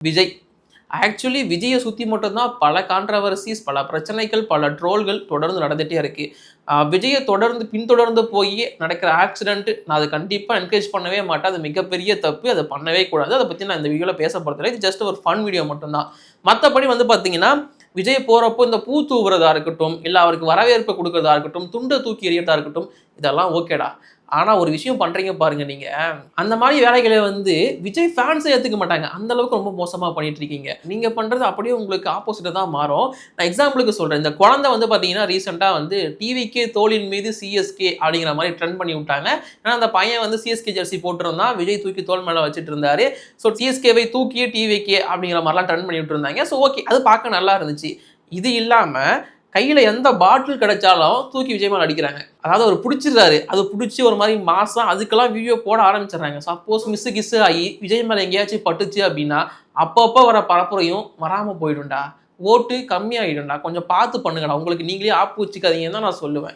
Vijay. Actually விஜயை சுற்றி மட்டும்தான் பல கான்ட்ரவர்சிஸ், பல பிரச்சனைகள், பல ட்ரோல்கள் தொடர்ந்து நடந்துகிட்டே இருக்கு. விஜயை தொடர்ந்து பின்தொடர்ந்து போய் நடக்கிற ஆக்சிடென்ட் நான் அதை கண்டிப்பாக என்கரேஜ் பண்ணவே மாட்டேன். அது மிகப்பெரிய தப்பு. அதை பண்ணவே கூடாது. அதை பற்றி நான் இந்த வீடியோவில் பேச போகிறதில்ல. இது ஜஸ்ட் ஒரு ஃபன் வீடியோ மட்டும்தான். மற்றபடி வந்து பார்த்தீங்கன்னா விஜய் போகிறப்போ இந்த பூ தூவுறதா இருக்கட்டும், இல்லை அவருக்கு வரவேற்பு கொடுக்குறதா இருக்கட்டும், துண்டை தூக்கி எறியறதா இருக்கட்டும், இதெல்லாம் ஓகேடா. ஆனா ஒரு விஷயம் பண்றீங்க பாருங்க நீங்க. அந்த மாதிரி வேலைகளை வந்து விஜய் ஃபேன்ஸே ஏத்துக்க மாட்டாங்க. அந்த அளவுக்கு ரொம்ப மோசமா பண்ணிட்டு இருக்கீங்க. நீங்க பண்றது அப்படியே உங்களுக்கு ஆப்போசிட்டா தான் மாறும். நான் எக்ஸாம்பிளுக்கு சொல்றேன். இந்த குழந்தை வந்து பாத்தீங்கன்னா ரீசெண்டா வந்து டிவிகே தோளின் மீது சிஎஸ்கே அப்படிங்கிற மாதிரி ட்ரெண்ட் பண்ணி விட்டாங்க. ஏன்னா அந்த பையன் வந்து சிஎஸ்கே ஜெர்சி போட்டிருந்தான். விஜய் தூக்கி தோல் மேல வச்சுட்டு இருந்தாரு. ஸோ சிஎஸ்கேவை தூக்கியே டிவிகே அப்படிங்கிற மாதிரிலாம் ட்ரெண்ட் பண்ணி விட்டு இருந்தாங்க. ஸோ ஓகே, அது பார்க்க நல்லா இருந்துச்சு. இது இல்லாம கையில் எந்த பாட்டில் கிடைச்சாலும் தூக்கி விஜய் மேலே அடிக்கிறாங்க. அதாவது அவர் பிடிச்சிடுறாரு, அது பிடிச்சி ஒரு மாதிரி மாசம் அதுக்கெல்லாம் வீடியோ போட ஆரம்பிச்சிடுறாங்க. சப்போஸ் கிஸ்ஸு ஆகி விஜய் மேலே எங்கேயாச்சும் பட்டுச்சு அப்படின்னா அப்பப்போ வர பரப்புரையும் வராமல் போயிடும்டா, ஓட்டு கம்மியாகிடும்டா, கொஞ்சம் பார்த்து பண்ணுங்கடா, உங்களுக்கு நீங்களே ஆப்பு வச்சுக்காதீங்கன்னு தான் நான் சொல்லுவேன்.